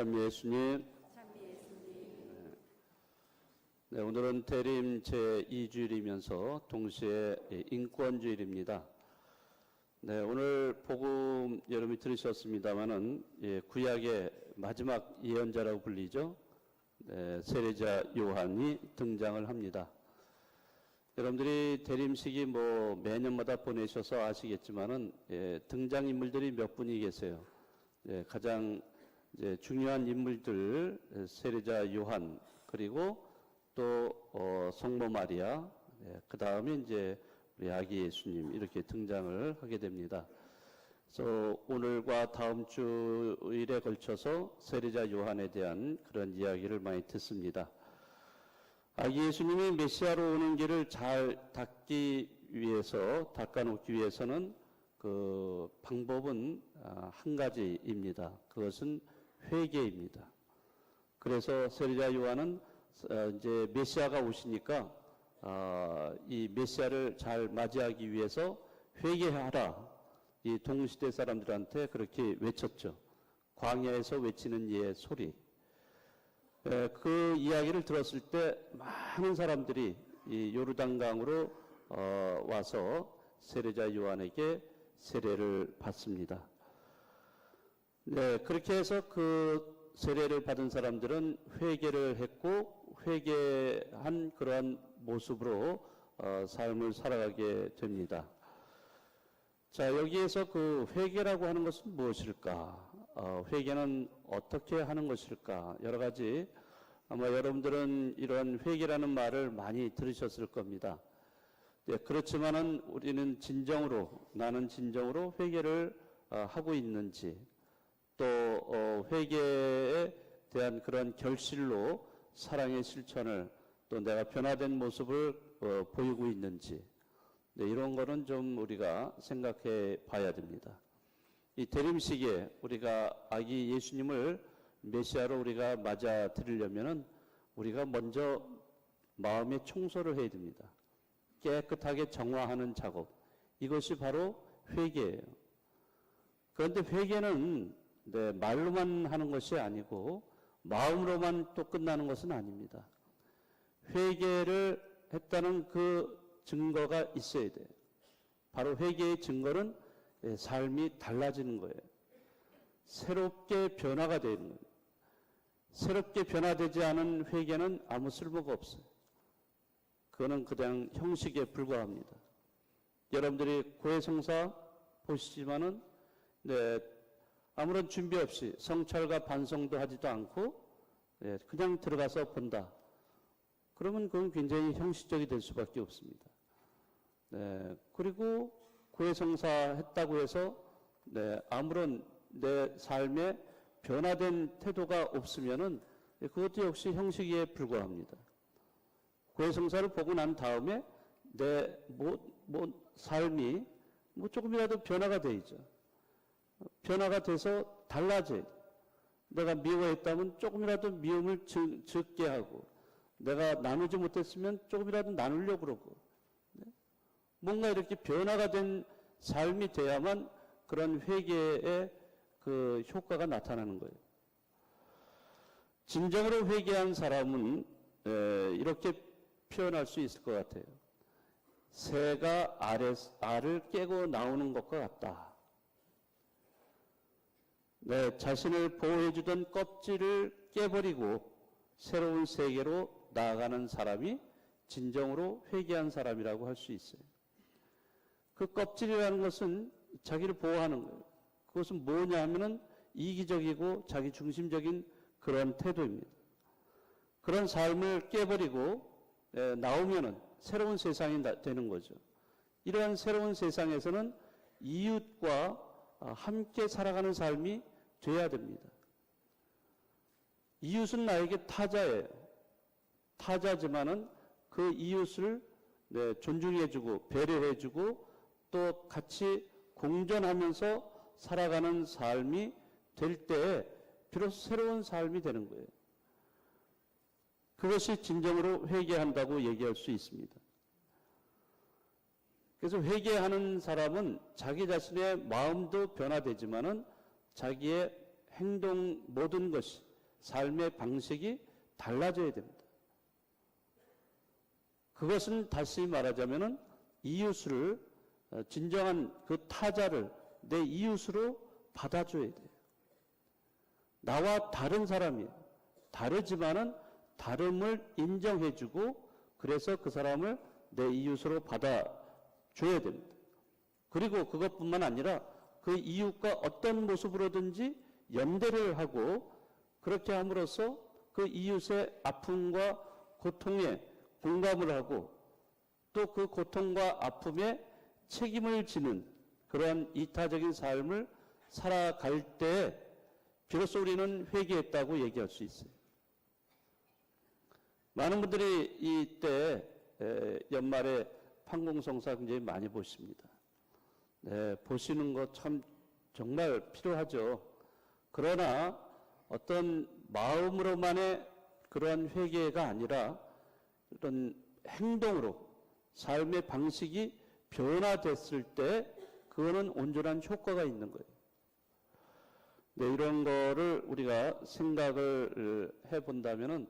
찬미 예수님. 네, 오늘은 대림 제2주일이면서 동시에 인권주일입니다. 네, 오늘 복음 여러분이 들으셨습니다마는 구약의 마지막 예언자라고 불리죠. 네, 세례자 요한이 등장을 합니다. 여러분들이 대림식이 매년마다 보내셔서 아시겠지만은 등장인물들이 몇 분이 계세요. 가장 중요한 인물들 세례자 요한, 그리고 또 성모 마리아, 그 다음에 우리 아기 예수님 이렇게 등장을 하게 됩니다. 그래서 오늘과 다음 주일에 걸쳐서 세례자 요한에 대한 그런 이야기를 많이 듣습니다. 아기 예수님이 메시아로 오는 길을 잘 닦아놓기 위해서는 그 방법은 한 가지입니다. 그것은 회개입니다. 그래서 세례자 요한은 이제 메시아가 오시니까 이 메시아를 잘 맞이하기 위해서 회개하라. 이 동시대 사람들한테 그렇게 외쳤죠. 광야에서 외치는 이의 소리. 그 이야기를 들었을 때 많은 사람들이 이 요르단강으로 와서 세례자 요한에게 세례를 받습니다. 네, 그렇게 해서 그 세례를 받은 사람들은 회개를 했고 회개한 그러한 모습으로 삶을 살아가게 됩니다. 자, 여기에서 그 회개라고 하는 것은 무엇일까? 회개는 어떻게 하는 것일까? 여러 가지 아마 여러분들은 이런 회개라는 말을 많이 들으셨을 겁니다. 네, 그렇지만은 우리는 나는 진정으로 회개를 하고 있는지, 또 회개에 대한 그런 결실로 사랑의 실천을, 또 내가 변화된 모습을 보이고 있는지, 네, 이런 거는 좀 우리가 생각해 봐야 됩니다. 이 대림식에 우리가 아기 예수님을 메시아로 우리가 맞아 드리려면은 우리가 먼저 마음의 청소를 해야 됩니다. 깨끗하게 정화하는 작업. 이것이 바로 회개예요. 그런데 회개는 말로만 하는 것이 아니고 마음으로만 또 끝나는 것은 아닙니다. 회개를 했다는 그 증거가 있어야 돼요. 바로 회개의 증거는 삶이 달라지는 거예요. 새롭게 변화가 되는 거예요. 새롭게 변화되지 않은 회개는 아무 쓸모가 없어요. 그거는 그냥 형식에 불과합니다. 여러분들이 고해성사 보시지만은 아무런 준비 없이 성찰과 반성도 하지도 않고 그냥 들어가서 본다. 그러면 그건 굉장히 형식적이 될 수밖에 없습니다. 그리고 고해성사 했다고 해서 아무런 내 삶에 변화된 태도가 없으면은 그것도 역시 형식에 불과합니다. 고해성사를 보고 난 다음에 내 삶이 조금이라도 변화가 되죠. 변화가 돼서 달라져야 돼. 내가 미워했다면 조금이라도 미움을 적게 하고, 내가 나누지 못했으면 조금이라도 나누려고 그러고, 뭔가 이렇게 변화가 된 삶이 돼야만 그런 회개의 그 효과가 나타나는 거예요. 진정으로 회개한 사람은 이렇게 표현할 수 있을 것 같아요. 새가 알을 깨고 나오는 것과 같다. 내 자신을 보호해주던 껍질을 깨버리고 새로운 세계로 나아가는 사람이 진정으로 회개한 사람이라고 할 수 있어요. 그 껍질이라는 것은 자기를 보호하는 거예요. 그것은 뭐냐 하면은 이기적이고 자기 중심적인 그런 태도입니다. 그런 삶을 깨버리고 나오면은 새로운 세상이 되는 거죠. 이러한 새로운 세상에서는 이웃과 함께 살아가는 삶이 돼야 됩니다. 이웃은 나에게 타자예요. 타자지만은 그 이웃을 존중해주고 배려해주고 또 같이 공존하면서 살아가는 삶이 될 때에 비로소 새로운 삶이 되는 거예요. 그것이 진정으로 회개한다고 얘기할 수 있습니다. 그래서 회개하는 사람은 자기 자신의 마음도 변화되지만은 자기의 행동 모든 것이 삶의 방식이 달라져야 됩니다. 그것은 다시 말하자면은 이웃을 진정한 그 타자를 내 이웃으로 받아줘야 돼요. 나와 다른 사람이에요. 다르지만은 다름을 인정해주고 그래서 그 사람을 내 이웃으로 받아줘야 됩니다. 그리고 그것뿐만 아니라 그 이웃과 어떤 모습으로든지 연대를 하고 그렇게 함으로써 그 이웃의 아픔과 고통에 공감을 하고 또 그 고통과 아픔에 책임을 지는 그러한 이타적인 삶을 살아갈 때 비로소 우리는 회개했다고 얘기할 수 있어요. 많은 분들이 이때 연말에 판공성사 굉장히 많이 보십니다. 네, 보시는 것 참 정말 필요하죠. 그러나 어떤 마음으로만의 그러한 회개가 아니라 어떤 행동으로 삶의 방식이 변화됐을 때 그거는 온전한 효과가 있는 거예요. 네, 이런 거를 우리가 생각을 해본다면은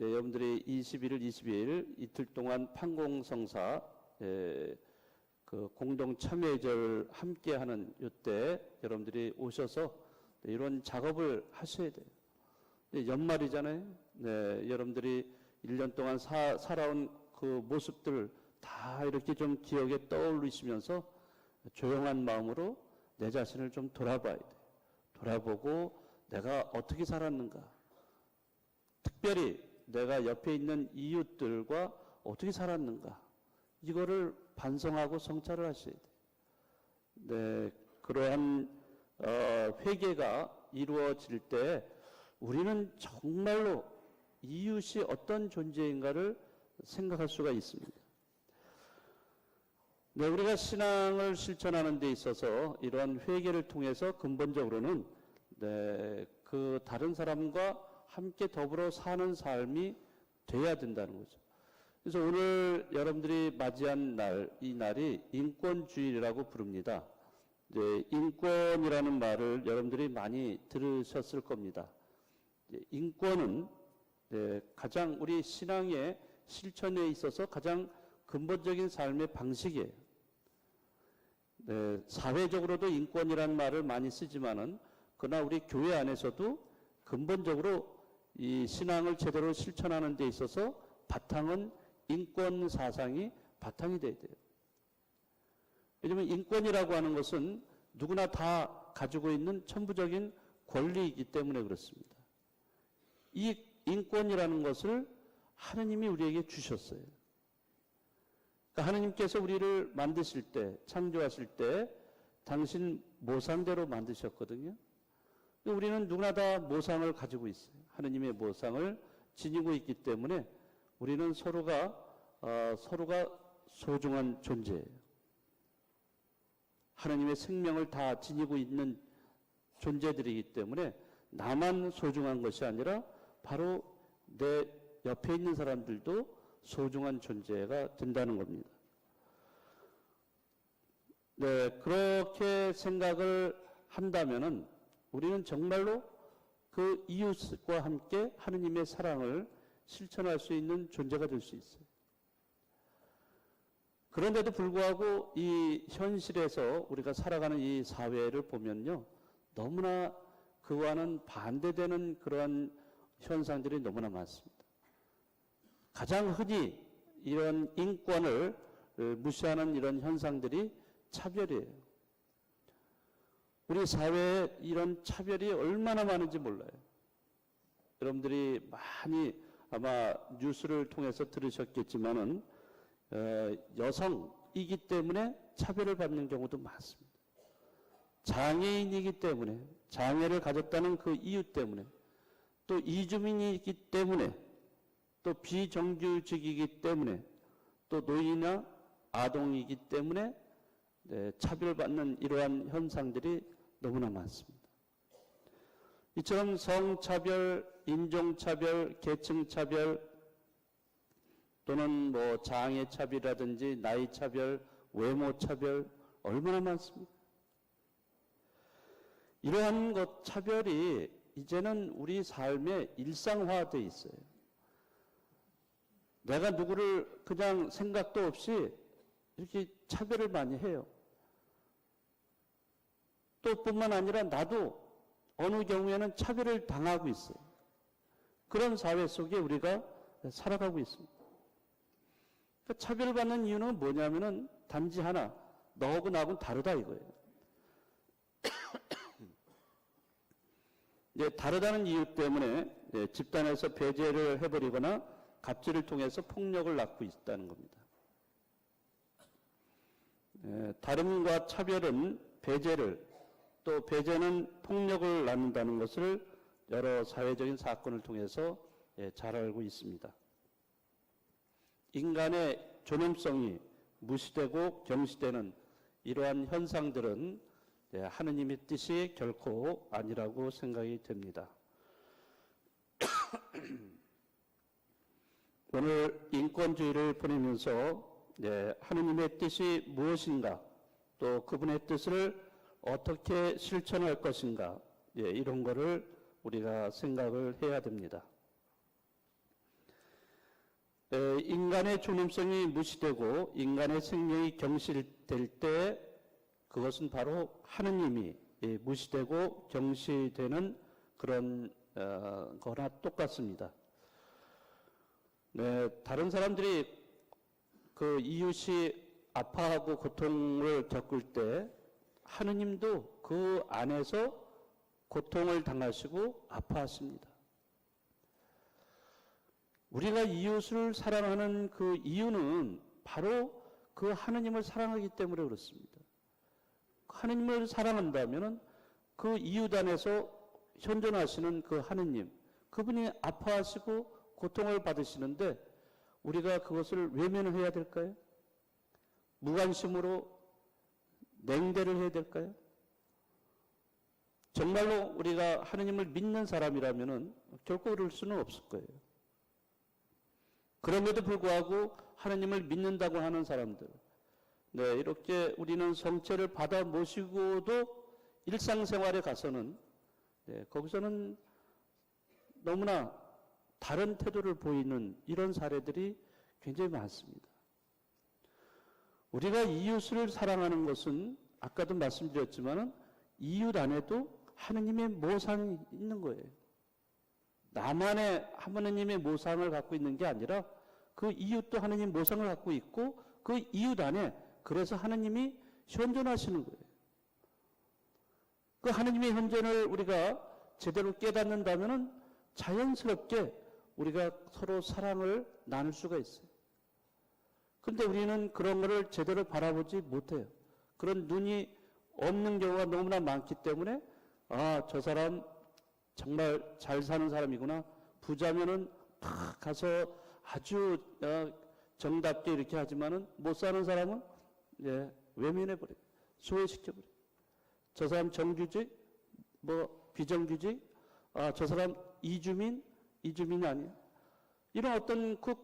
여러분들이 21일, 22일 이틀 동안 판공성사 그 공동 참여제를 함께 하는 이때 여러분들이 오셔서 이런 작업을 하셔야 돼요. 연말이잖아요. 네, 여러분들이 1년 동안 살아온 그 모습들 다 이렇게 좀 기억에 떠올리시면서 조용한 마음으로 내 자신을 좀 돌아봐야 돼요. 돌아보고 내가 어떻게 살았는가. 특별히 내가 옆에 있는 이웃들과 어떻게 살았는가. 이거를 반성하고 성찰을 하셔야 돼요. 네, 그러한 회개가 이루어질 때 우리는 정말로 이웃이 어떤 존재인가를 생각할 수가 있습니다. 네, 우리가 신앙을 실천하는 데 있어서 이러한 회개를 통해서 근본적으로는 네, 그 다른 사람과 함께 더불어 사는 삶이 돼야 된다는 거죠. 그래서 오늘 여러분들이 맞이한 날, 이 날이 인권주일이라고 부릅니다. 네, 인권이라는 말을 여러분들이 많이 들으셨을 겁니다. 인권은 네, 가장 우리 신앙의 실천에 있어서 가장 근본적인 삶의 방식이에요. 네, 사회적으로도 인권이라는 말을 많이 쓰지만은 그러나 우리 교회 안에서도 근본적으로 이 신앙을 제대로 실천하는 데 있어서 바탕은 인권 사상이 바탕이 돼야 돼요. 왜냐하면 인권이라고 하는 것은 누구나 다 가지고 있는 천부적인 권리이기 때문에 그렇습니다. 이 인권이라는 것을 하느님이 우리에게 주셨어요. 그러니까 하느님께서 우리를 만드실 때, 창조하실 때 당신 모상대로 만드셨거든요. 우리는 누구나 다 모상을 가지고 있어요. 하느님의 모상을 지니고 있기 때문에 우리는 서로가 소중한 존재예요. 하느님의 생명을 다 지니고 있는 존재들이기 때문에 나만 소중한 것이 아니라 바로 내 옆에 있는 사람들도 소중한 존재가 된다는 겁니다. 네, 그렇게 생각을 한다면은 우리는 정말로 그 이웃과 함께 하느님의 사랑을 실천할 수 있는 존재가 될 수 있어요. 그런데도 불구하고 이 현실에서 우리가 살아가는 이 사회를 보면요, 너무나 그와는 반대되는 그러한 현상들이 너무나 많습니다. 가장 흔히 이런 인권을 무시하는 이런 현상들이 차별이에요. 우리 사회에 이런 차별이 얼마나 많은지 몰라요. 여러분들이 많이 아마 뉴스를 통해서 들으셨겠지만은 여성이기 때문에 차별을 받는 경우도 많습니다. 장애인이기 때문에, 장애를 가졌다는 그 이유 때문에, 또 이주민이기 때문에, 또 비정규직이기 때문에, 또 노인이나 아동이기 때문에 네, 차별받는 이러한 현상들이 너무나 많습니다. 이처럼 성차별, 인종차별, 계층차별, 또는 뭐 장애차별이라든지 나이차별, 외모차별 얼마나 많습니까? 이러한 것 차별이 이제는 우리 삶에 일상화되어 있어요. 내가 누구를 그냥 생각도 없이 이렇게 차별을 많이 해요. 또 뿐만 아니라 나도 어느 경우에는 차별을 당하고 있어요. 그런 사회 속에 우리가 살아가고 있습니다. 그러니까 차별받는 이유는 뭐냐면은 단지 하나, 너하고 나하고는 다르다 이거예요. 다르다는 이유 때문에 집단에서 배제를 해버리거나 갑질을 통해서 폭력을 낳고 있다는 겁니다. 다름과 차별은 배제를, 또 배제는 폭력을 낳는다는 것을 여러 사회적인 사건을 통해서 잘 알고 있습니다. 인간의 존엄성이 무시되고 경시되는 이러한 현상들은 하느님의 뜻이 결코 아니라고 생각이 됩니다. 오늘 인권주의를 보내면서 하느님의 뜻이 무엇인가, 또 그분의 뜻을 어떻게 실천할 것인가, 이런 거를 우리가 생각을 해야 됩니다. 인간의 존엄성이 무시되고 인간의 생명이 경시될 때 그것은 바로 하느님이 무시되고 경시되는 그런 거나 똑같습니다. 다른 사람들이 그 이웃이 아파하고 고통을 겪을 때 하느님도 그 안에서 고통을 당하시고 아파하십니다. 우리가 이웃을 사랑하는 그 이유는 바로 그 하느님을 사랑하기 때문에 그렇습니다. 하느님을 사랑한다면 그 이웃 안에서 현존하시는 그 하느님, 그분이 아파하시고 고통을 받으시는데 우리가 그것을 외면해야 될까요? 무관심으로 냉대를 해야 될까요? 정말로 우리가 하느님을 믿는 사람이라면 결코 그럴 수는 없을 거예요. 그럼에도 불구하고 하느님을 믿는다고 하는 사람들, 이렇게 우리는 성체를 받아 모시고도 일상생활에 가서는 거기서는 너무나 다른 태도를 보이는 이런 사례들이 굉장히 많습니다. 우리가 이웃을 사랑하는 것은 아까도 말씀드렸지만 이웃 안에도 하느님의 모상이 있는 거예요. 나만의 하느님의 모상을 갖고 있는 게 아니라 그 이웃도 하느님 모상을 갖고 있고 그 이웃 안에 그래서 하느님이 현존하시는 거예요. 그 하느님의 현존을 우리가 제대로 깨닫는다면 자연스럽게 우리가 서로 사랑을 나눌 수가 있어요. 그런데 우리는 그런 거를 제대로 바라보지 못해요. 그런 눈이 없는 경우가 너무나 많기 때문에 저 사람 정말 잘 사는 사람이구나. 부자면은 다 가서 아주 정답게 이렇게 하지만은 못 사는 사람은 외면해버려요. 소외시켜버려요. 저 사람 정규직, 비정규직, 저 사람 이주민이 아니에요. 이런 어떤 그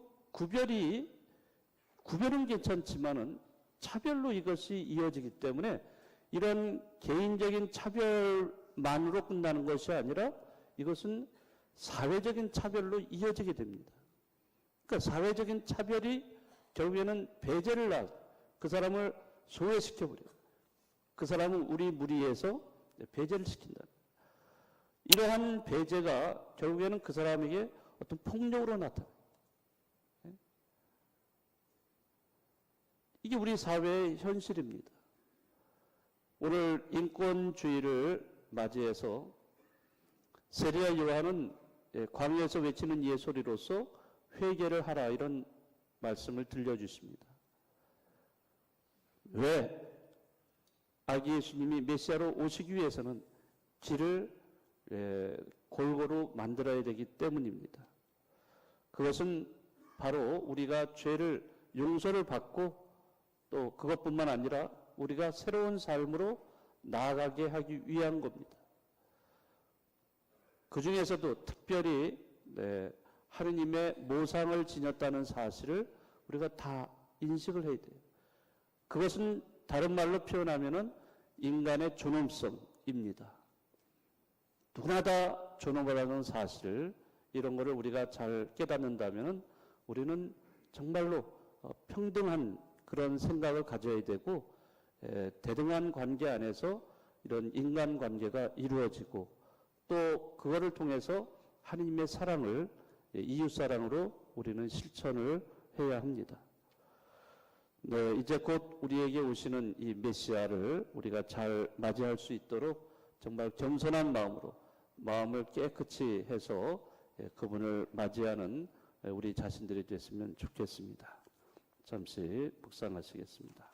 구별은 괜찮지만은 차별로 이것이 이어지기 때문에 이런 개인적인 차별만으로 끝나는 것이 아니라 이것은 사회적인 차별로 이어지게 됩니다. 그러니까 사회적인 차별이 결국에는 배제를 낳아서 그 사람을 소외시켜버려요. 그 사람은 우리 무리에서 배제를 시킨다. 이러한 배제가 결국에는 그 사람에게 어떤 폭력으로 나타나요. 이게 우리 사회의 현실입니다. 오늘 인권주의를 맞이해서 세리야 요한은 광야에서 외치는 이의 소리로서 회개를 하라 이런 말씀을 들려주십니다. 왜? 아기 예수님이 메시아로 오시기 위해서는 길을 골고루 만들어야 되기 때문입니다. 그것은 바로 우리가 죄를 용서를 받고 또 그것뿐만 아니라 우리가 새로운 삶으로 나아가게 하기 위한 겁니다. 그 중에서도 특별히 하느님의 모상을 지녔다는 사실을 우리가 다 인식을 해야 돼요. 그것은 다른 말로 표현하면은 인간의 존엄성입니다. 누구나 다 존엄하다는 사실, 이런 거를 우리가 잘 깨닫는다면 우리는 정말로 평등한 그런 생각을 가져야 되고, 대등한 관계 안에서 이런 인간관계가 이루어지고, 또 그거를 통해서 하느님의 사랑을 이웃사랑으로 우리는 실천을 해야 합니다. 네, 이제 곧 우리에게 오시는 이 메시아를 우리가 잘 맞이할 수 있도록 정말 겸손한 마음으로 마음을 깨끗이 해서 그분을 맞이하는 우리 자신들이 됐으면 좋겠습니다. 잠시 묵상하시겠습니다.